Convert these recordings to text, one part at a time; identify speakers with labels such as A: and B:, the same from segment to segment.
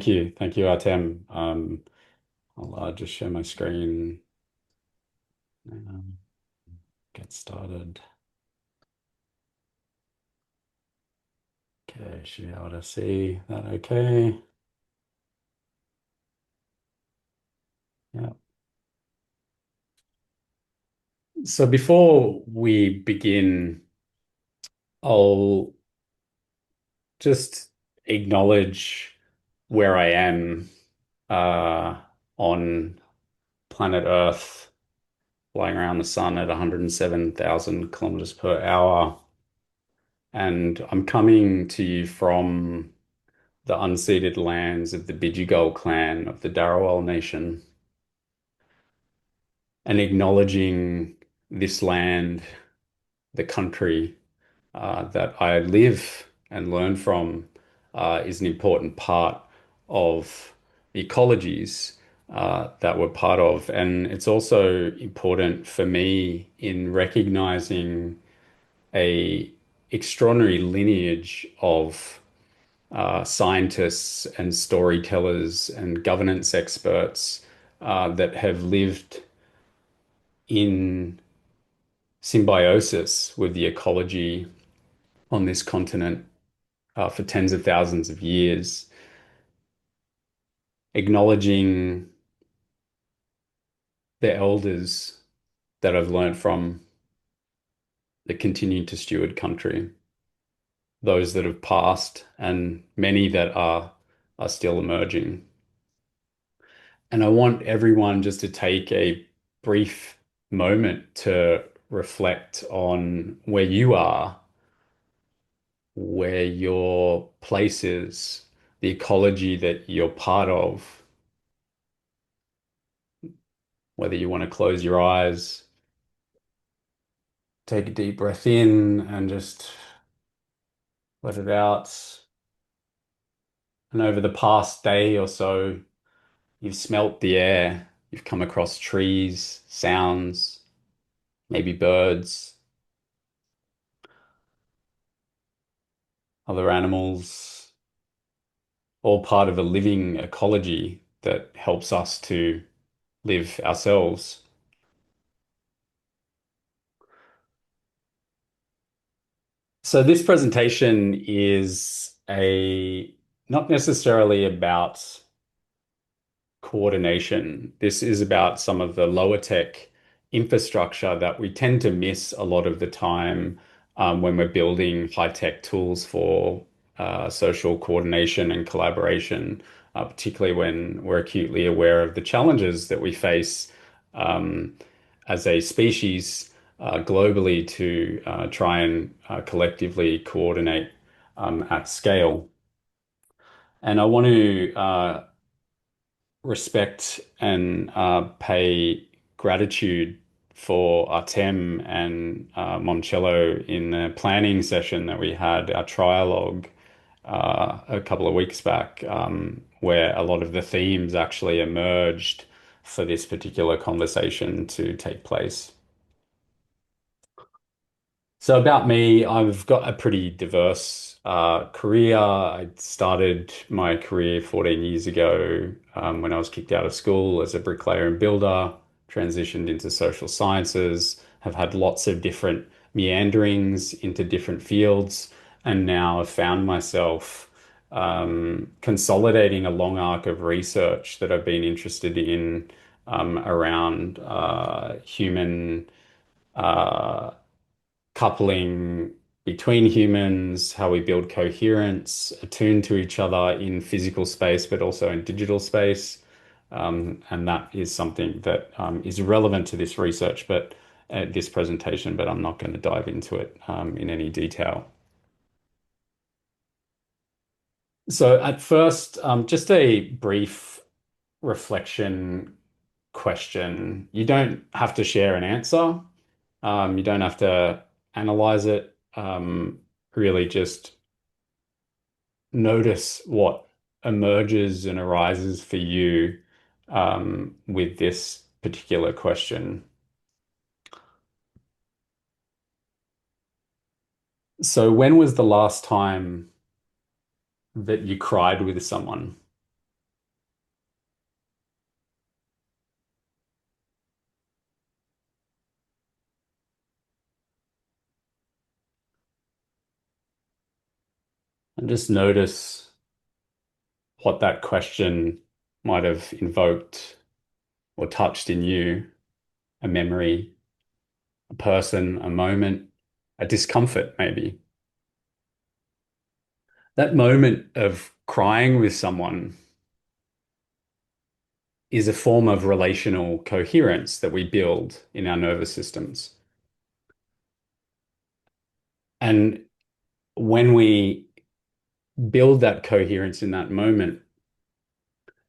A: Thank you, Artem. I'll just share my screen and get started. Okay, should be able to see that okay. Yeah. So before we begin, I'll just acknowledge where I am uh, on planet Earth, flying around the sun at 107,000 kilometers per hour. And I'm coming to you from the unceded lands of the Bidjigal clan of the Darawal Nation, and acknowledging this land, the country that I live and learn from, is an important part of the ecologies that we're part of. And it's also important for me in recognizing a extraordinary lineage of scientists and storytellers and governance experts that have lived in symbiosis with the ecology on this continent for tens of thousands of years, acknowledging the elders that I've learned from that continue to steward country, those that have passed, and many that are still emerging. And I want everyone just to take a brief moment to reflect on where you are, where your place is, the ecology that you're part of, whether you want to close your eyes, take a deep breath in and just let it out. And over the past day or so, you've smelt the air, you've come across trees, sounds, maybe birds, other animals, all part of a living ecology that helps us to live ourselves. So this presentation is a not necessarily about coordination. This is about some of the lower tech infrastructure that we tend to miss a lot of the time when we're building high tech tools for social coordination and collaboration, particularly when we're acutely aware of the challenges that we face um, as a species globally to try and collectively coordinate at scale. And I want to respect and pay gratitude for Artem and Moncello in the planning session that we had, our trialogue a couple of weeks back, where a lot of the themes actually emerged for this particular conversation to take place. So about me, I've got a pretty diverse career. I started my career 14 years ago when I was kicked out of school as a bricklayer and builder, transitioned into social sciences, have had lots of different meanderings into different fields, and now have found myself consolidating a long arc of research that I've been interested in around human uh, coupling between humans, how we build coherence, attuned to each other in physical space, but also in digital space. And that is something that is relevant to this research, but this presentation, but I'm not going to dive into it in any detail. So at first, just a brief reflection question. You don't have to share an answer. You don't have to analyze it. Really just notice what emerges and arises for you with this particular question. So, when was the last time that you cried with someone? And just notice what that question might have invoked or touched in you, a memory, a person, a moment, a discomfort, maybe. That moment of crying with someone is a form of relational coherence that we build in our nervous systems. And when we build that coherence in that moment,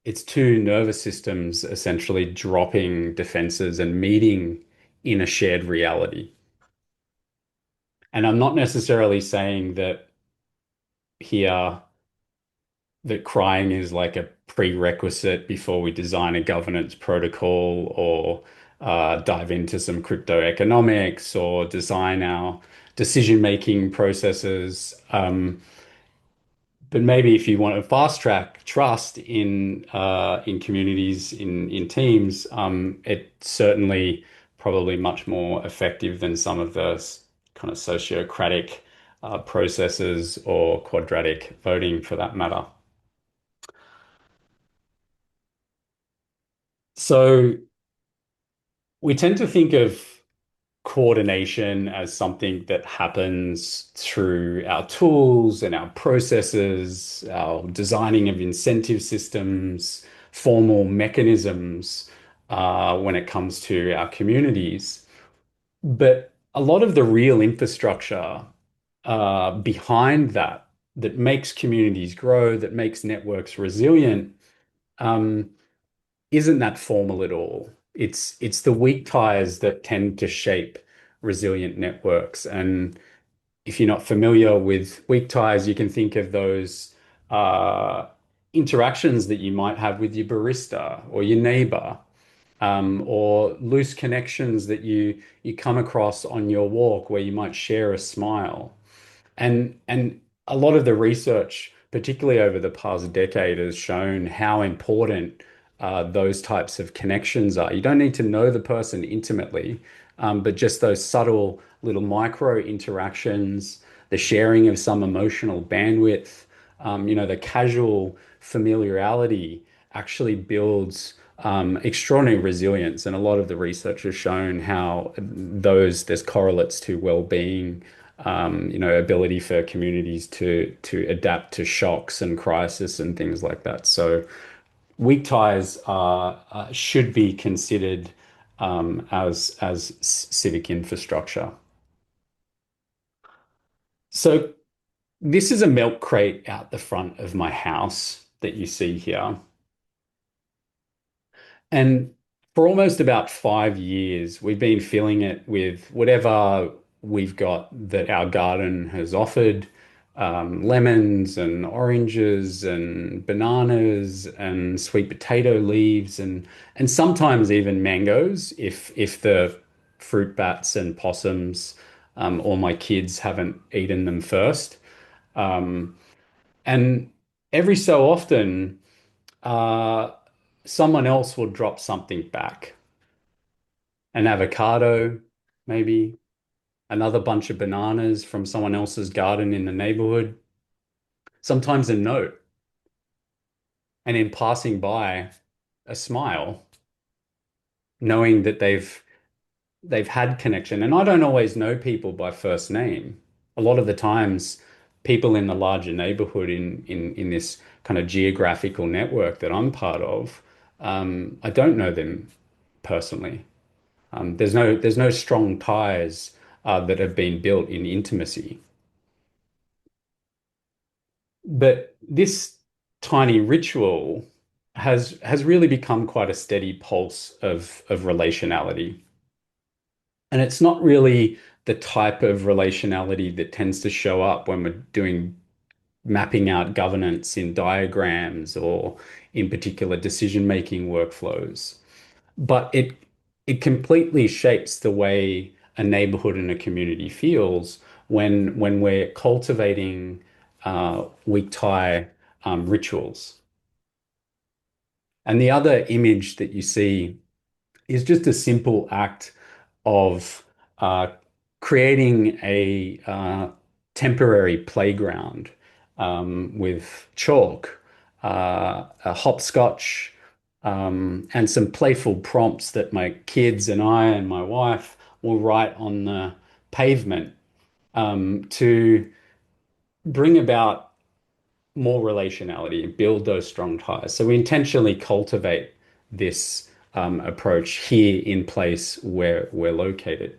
A: it's two nervous systems essentially dropping defenses and meeting in a shared reality. And I'm not necessarily saying that here that crying is like a prerequisite before we design a governance protocol or dive into some crypto economics or design our decision-making processes. But maybe if you want to fast track trust in communities, in teams, it's certainly probably much more effective than some of the kind of sociocratic processes or quadratic voting for that matter. So we tend to think of coordination as something that happens through our tools and our processes, our designing of incentive systems, formal mechanisms when it comes to our communities. But a lot of the real infrastructure behind that, that makes communities grow, that makes networks resilient, um, isn't that formal at all. It's the weak ties that tend to shape resilient networks. And if you're not familiar with weak ties, you can think of those uh, interactions that you might have with your barista or your neighbor, or loose connections that you come across on your walk where you might share a smile. And a lot of the research, particularly over the past decade, has shown how important those types of connections are. You don't need to know the person intimately, but just those subtle little micro interactions, the sharing of some emotional bandwidth, the casual familiarity actually builds extraordinary resilience. And a lot of the research has shown how there's correlates to well-being, ability for communities to adapt to shocks and crisis and things like that. So weak ties should be considered as civic infrastructure. So this is a milk crate out the front of my house that you see here. And for almost about 5 years, we've been filling it with whatever we've got that our garden has offered, lemons and oranges and bananas and sweet potato leaves and sometimes even mangoes if the fruit bats and possums or my kids haven't eaten them first. Um, and every so often, uh, someone else will drop something back. An avocado, maybe, another bunch of bananas from someone else's garden in the neighborhood, sometimes a note, and in passing by, a smile, knowing that they've had connection. And I don't always know people by first name. A lot of the times, people in the larger neighborhood in this kind of geographical network that I'm part of, I don't know them personally. There's no strong ties that have been built in intimacy. But this tiny ritual has really become quite a steady pulse of relationality. And it's not really the type of relationality that tends to show up when we're doing mapping out governance in diagrams or in particular decision-making workflows. But it completely shapes the way a neighborhood and a community feels when we're cultivating weak tie rituals. And the other image that you see is just a simple act of creating a temporary playground with chalk, a hopscotch, and some playful prompts that my kids and I and my wife will write on the pavement to bring about more relationality and build those strong ties. So we intentionally cultivate this approach here in place where we're located.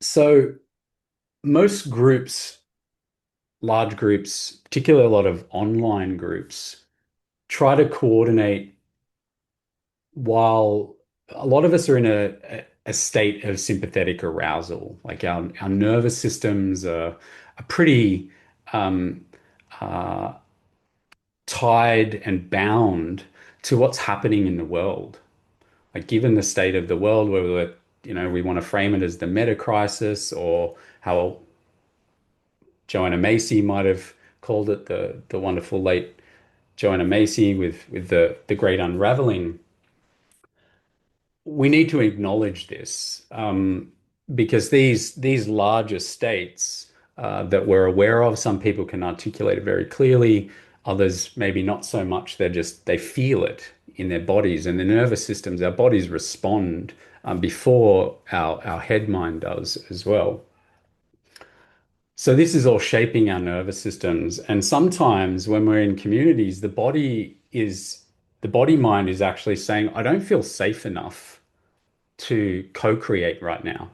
A: So most groups, large groups, particularly a lot of online groups, try to coordinate while a lot of us are in a state of sympathetic arousal. Like our nervous systems are pretty um, uh, tied and bound to what's happening in the world. Like given the state of the world, where we want to frame it as the meta crisis, or how Joanna Macy might have called it, the wonderful late Joanna Macy with the Great Unraveling. We need to acknowledge this because these larger states that we're aware of, some people can articulate it very clearly, others maybe not so much. They feel it in their bodies and their nervous systems. Our bodies respond before our head mind does as well. So this is all shaping our nervous systems. And sometimes when we're in communities, the body mind is actually saying, I don't feel safe enough to co-create right now,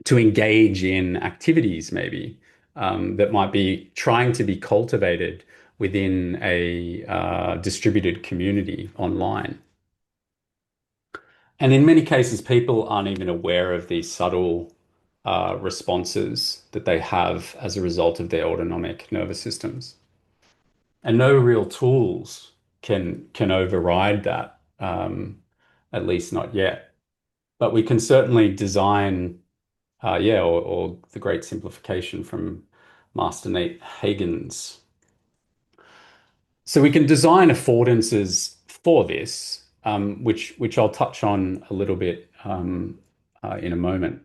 A: to engage in activities maybe that might be trying to be cultivated within a distributed community online. And in many cases, people aren't even aware of these subtle responses that they have as a result of their autonomic nervous systems. And no real tools can override that, at least not yet. But we can certainly design, or the great simplification from Master Nate Hagen's. So we can design affordances for this, which I'll touch on a little bit in a moment.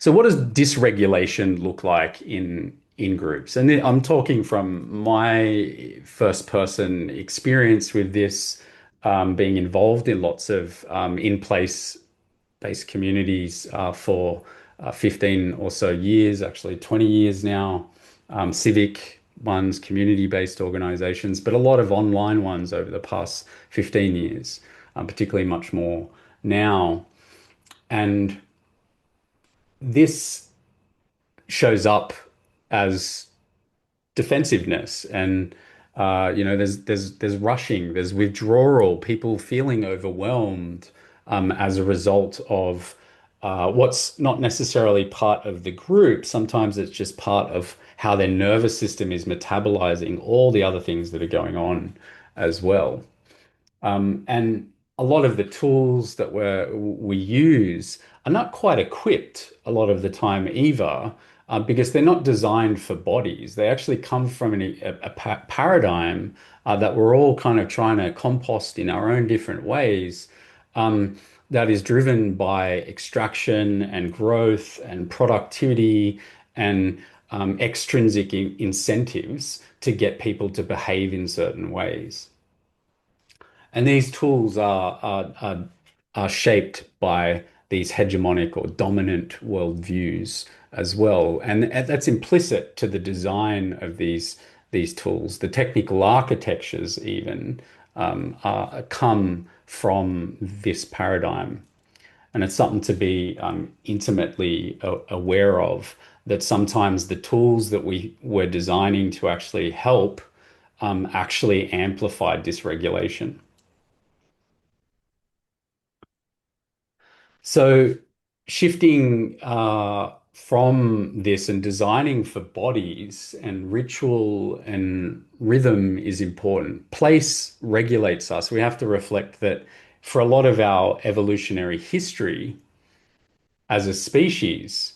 A: So what does dysregulation look like in groups? And I'm talking from my first person experience with this, being involved in lots of in-place based communities for 15 or so years, actually 20 years now, civic ones, community-based organizations, but a lot of online ones over the past 15 years, particularly much more now. And this shows up as defensiveness and there's rushing, there's withdrawal, people feeling overwhelmed as a result of what's not necessarily part of the group. Sometimes it's just part of how their nervous system is metabolizing all the other things that are going on as well. And a lot of the tools that we use are not quite equipped a lot of the time either, because they're not designed for bodies. They actually come from a paradigm that we're all kind of trying to compost in our own different ways, that is driven by extraction and growth and productivity and extrinsic incentives to get people to behave in certain ways. And these tools are shaped by these hegemonic or dominant worldviews as well. And that's implicit to the design of these tools. The technical architectures even come from this paradigm. And it's something to be intimately aware of, that sometimes the tools that we're designing to actually help actually amplify dysregulation. So shifting from this and designing for bodies and ritual and rhythm is important. Place regulates us. We have to reflect that for a lot of our evolutionary history as a species,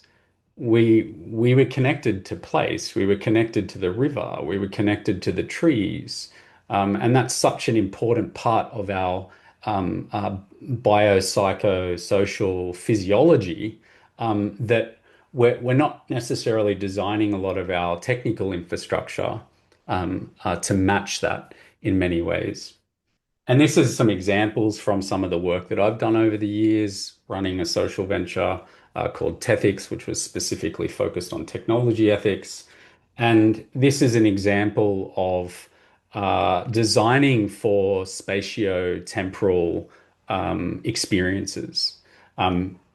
A: we were connected to place, we were connected to the river, we were connected to the trees, and that's such an important part of biopsychosocial physiology that we're not necessarily designing a lot of our technical infrastructure to match that in many ways. And this is some examples from some of the work that I've done over the years, running a social venture called Tethics, which was specifically focused on technology ethics. And this is an example of designing for spatio-temporal experiences.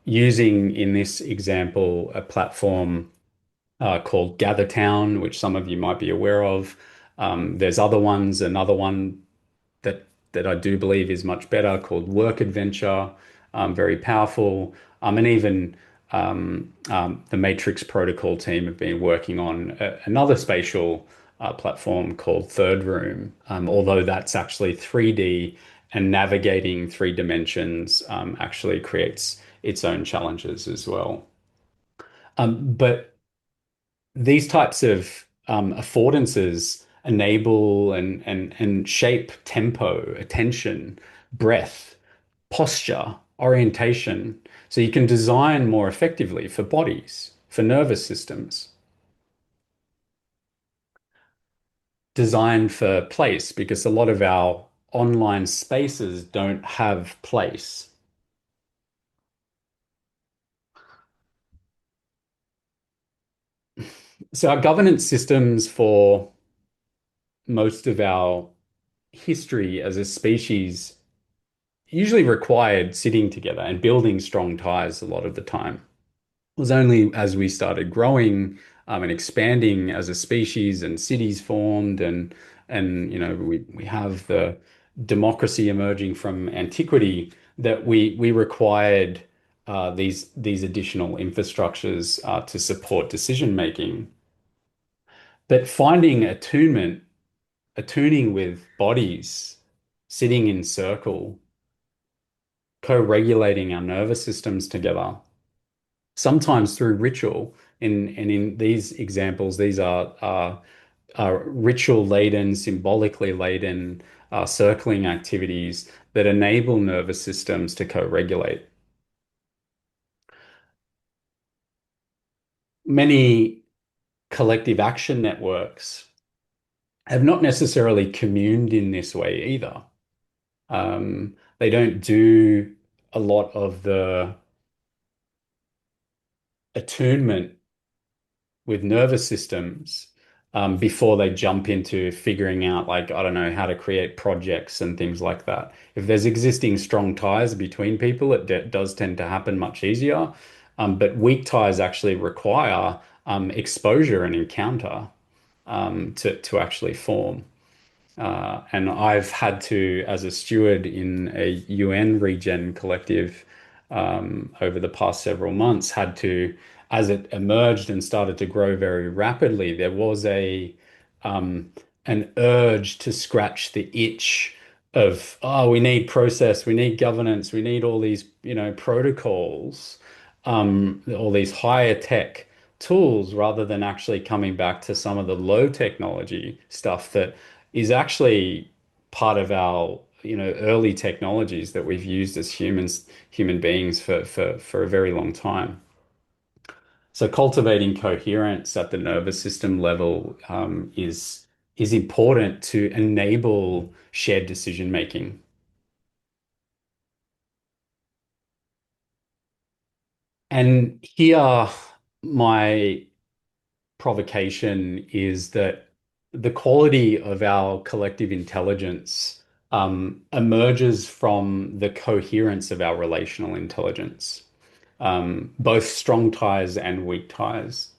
A: Using, in this example, a platform called GatherTown, which some of you might be aware of. There's other ones, another one that I do believe is much better called Work Adventure, very powerful. And even the Matrix Protocol team have been working on another spatial platform called Third Room, although that's actually 3D and navigating three dimensions actually creates its own challenges as well. But these types of affordances enable and shape tempo, attention, breath, posture, orientation, so you can design more effectively for bodies, for nervous systems, design for place, because a lot of our online spaces don't have place. So our governance systems for most of our history as a species usually required sitting together and building strong ties a lot of the time. It was only as we started growing and expanding as a species and cities formed and we have the democracy emerging from antiquity that we required these additional infrastructures to support decision making. But finding attuning with bodies, sitting in circle, co-regulating our nervous systems together, sometimes through ritual. And in these examples, these are ritual laden, symbolically laden, circling activities that enable nervous systems to co-regulate. Many collective action networks have not necessarily communed in this way either. They don't do a lot of the attunement with nervous systems before they jump into figuring out, like, I don't know, how to create projects and things like that. If there's existing strong ties between people, it does tend to happen much easier. But weak ties actually require exposure and encounter to actually form. And I've had to, as a steward in a UN regen collective over the past several months, had to, as it emerged and started to grow very rapidly, there was an urge to scratch the itch of, oh, we need process, we need governance, we need all these, protocols, all these higher tech tools, rather than actually coming back to some of the low technology stuff that is actually part of our, early technologies that we've used as human beings for a very long time. So cultivating coherence at the nervous system level is important to enable shared decision making. And here, my provocation is that the quality of our collective intelligence emerges from the coherence of our relational intelligence, both strong ties and weak ties.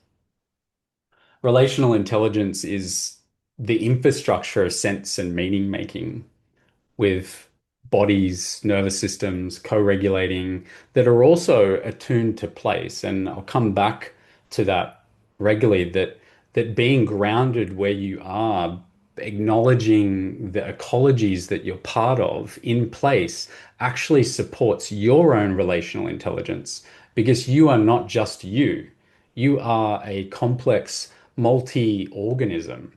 A: Relational intelligence is the infrastructure of sense and meaning making, with bodies, nervous systems co-regulating that are also attuned to place. And I'll come back to that regularly, that being grounded where you are, acknowledging the ecologies that you're part of in place actually supports your own relational intelligence, because you are not just you. You are a complex multi-organism.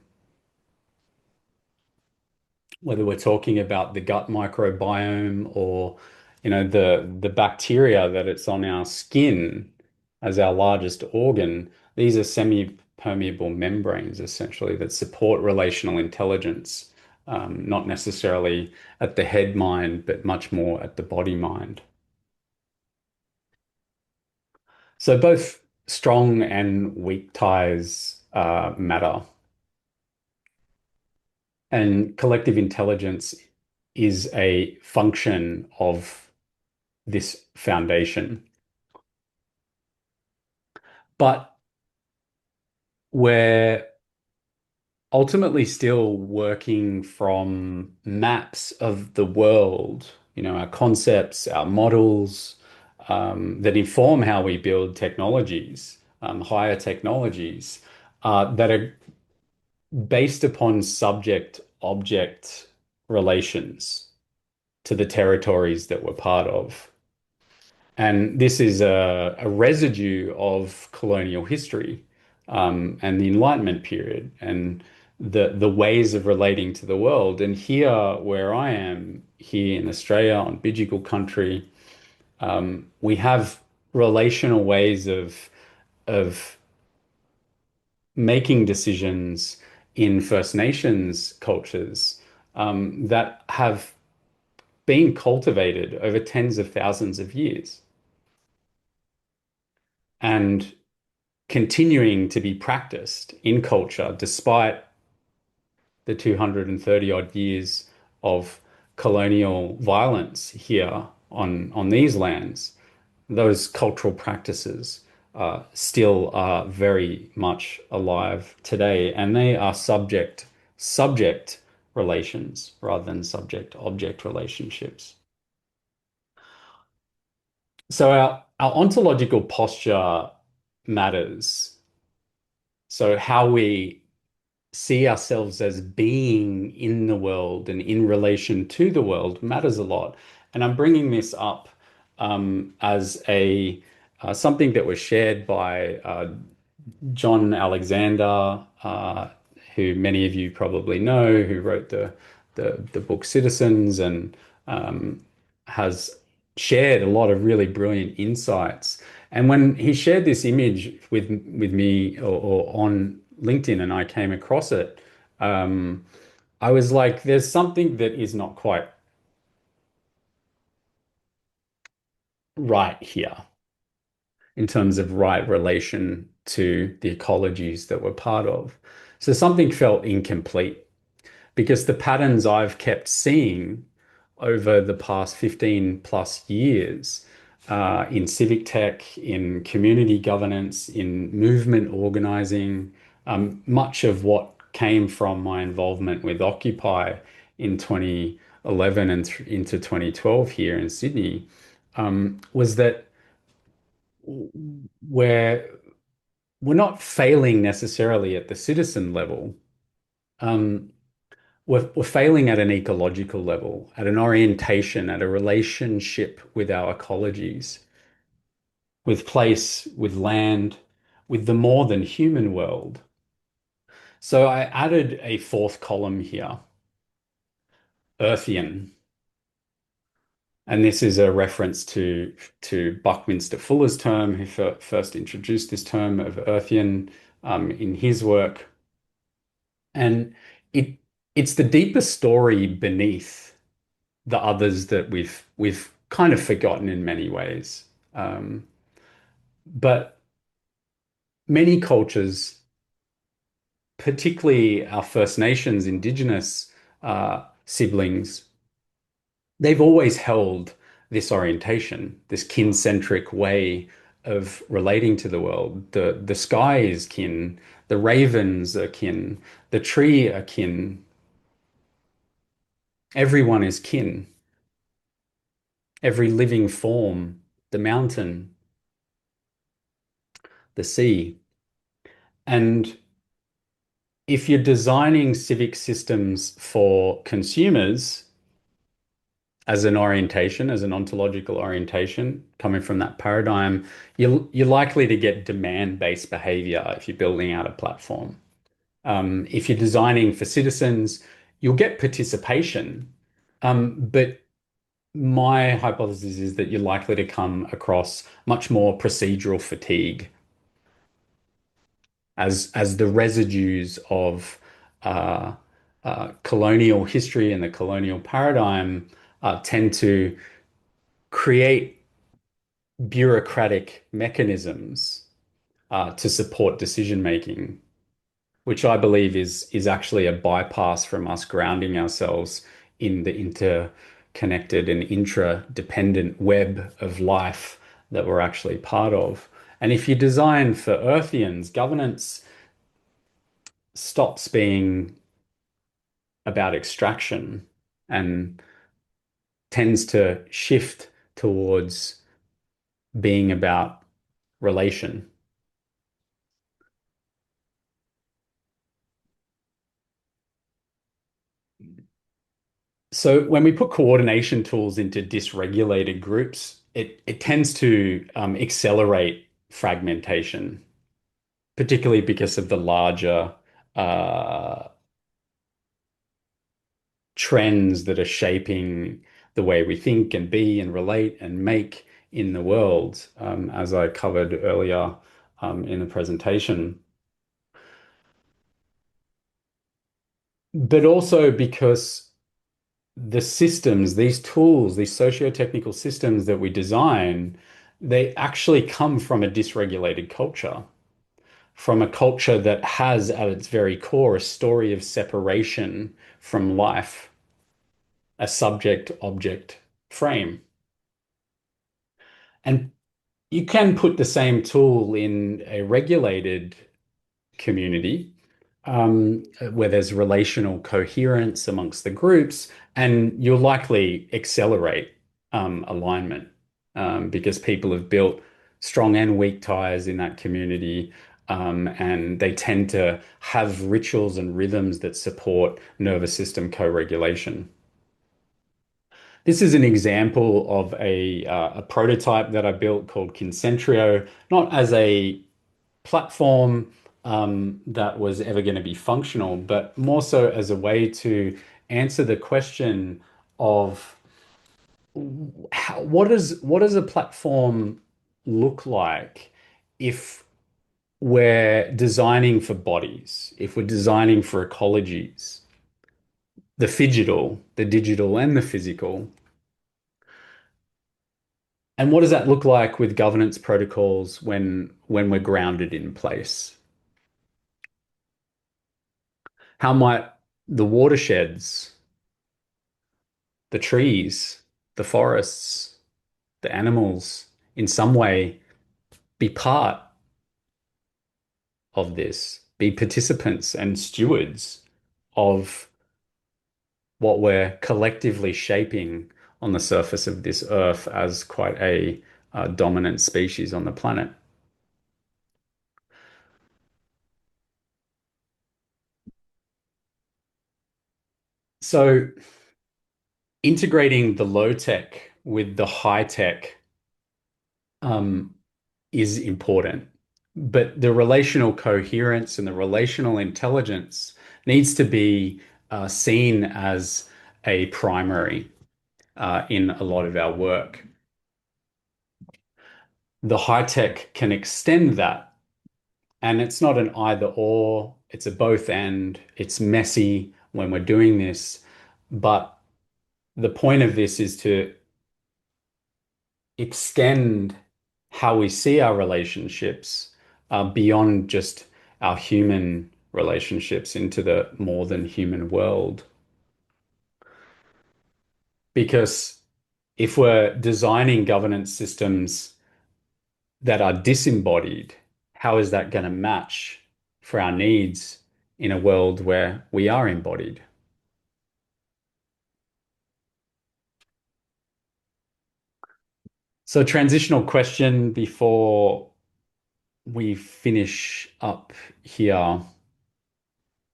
A: whether we're talking about the gut microbiome or, the bacteria that it's on our skin as our largest organ. These are semi-permeable membranes essentially that support relational intelligence, not necessarily at the head mind, but much more at the body mind. So both strong and weak ties matter. And collective intelligence is a function of this foundation. But we're ultimately still working from maps of the world, our concepts, our models, that inform how we build technologies, higher technologies, that are based upon subject-object relations to the territories that we're part of. And this is a residue of colonial history, and the Enlightenment period and the ways of relating to the world. And here, where I am, here in Australia, on Bidjigal country, we have relational ways of making decisions in First Nations cultures, that have been cultivated over tens of thousands of years and continuing to be practiced in culture despite the 230 odd years of colonial violence here on these lands. Those cultural practices still are very much alive today, and they are subject relations rather than subject object relationships. So our ontological posture matters. So how we see ourselves as being in the world and in relation to the world matters a lot. And I'm bringing this up as a something that was shared by John Alexander, who many of you probably know, who wrote the book Citizens and has shared a lot of really brilliant insights. And when he shared this image with me or on LinkedIn, and I came across it, I was like, "There's something that is not quite right here in terms of right relation to the ecologies that we're part of." So something felt incomplete because the patterns I've kept seeing over the past 15 plus years, in civic tech, in community governance, in movement organizing, much of what came from my involvement with Occupy in 2011 and into 2012 here in Sydney, was that we're we're not failing necessarily at the citizen level. Um, we're failing at an ecological level, at an orientation, at a relationship with our ecologies, with place, with land, with the more than human world. So I added a fourth column here, Earthian. And this is a reference to Buckminster Fuller's term, who first introduced this term of Earthian in his work. And it it's the deeper story beneath the others that we've kind of forgotten in many ways. But many cultures, particularly our First Nations, Indigenous siblings, they've always held this orientation, this kin-centric way of relating to the world. The sky is kin, the ravens are kin, the tree are kin. Everyone is kin. Every living form, the mountain, the sea. And if you're designing civic systems for consumers as an orientation, as an ontological orientation, coming from that paradigm, you're likely to get demand-based behavior if you're building out a platform. If you're designing for citizens, you'll get participation, but my hypothesis is that you're likely to come across much more procedural fatigue as the residues of uh, colonial history and the colonial paradigm tend to create bureaucratic mechanisms to support decision making, which I believe is actually a bypass from us grounding ourselves in the interconnected and interdependent web of life that we're actually part of. And if you design for Earthians, governance stops being about extraction and tends to shift towards being about relation. So when we put coordination tools into dysregulated groups, it tends to accelerate fragmentation, particularly because of the larger uh, trends that are shaping the way we think and be and relate and make in the world, as I covered earlier in the presentation. But also because the systems, these tools, these socio-technical systems that we design, they actually come from a dysregulated culture, from a culture that has at its very core a story of separation from life, a subject-object frame. And you can put the same tool in a regulated community where there's relational coherence amongst the groups, and you'll likely accelerate alignment because people have built strong and weak ties in that community. And they tend to have rituals and rhythms that support nervous system co-regulation. This is an example of a prototype that I built called Concentrio, not as a platform that was ever going to be functional, but more so as a way to answer the question of what does a platform look like if we're designing for bodies, if we're designing for ecologies, the phygital, the digital, and the physical. And what does that look like with governance protocols when we're grounded in place? How might the watersheds, the trees, the forests, the animals, in some way be part of this, be participants and stewards of what we're collectively shaping on the surface of this earth as quite a dominant species on the planet? So, integrating the low tech with the high tech um, is important. But the relational coherence and the relational intelligence needs to be seen as a primary in a lot of our work. The high tech can extend that, and it's not an either or, it's a both and. It's messy when we're doing this, but the point of this is to extend how we see our relationships beyond just our human relationships into the more than human world. Because if we're designing governance systems that are disembodied, how is that going to match for our needs in a world where we are embodied? So, transitional question before we finish up here.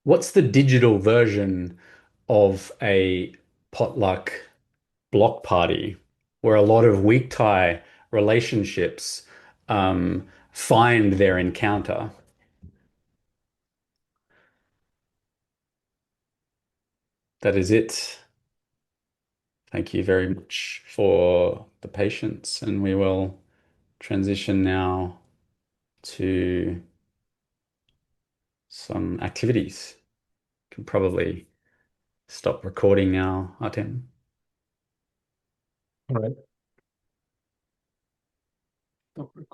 A: What's the digital version of a potluck block party where a lot of weak tie relationships find their encounter? that is it. Thank you very much for the patience, and we will transition now to some activities. Can probably stop recording now, Artem.
B: All right. Stop recording.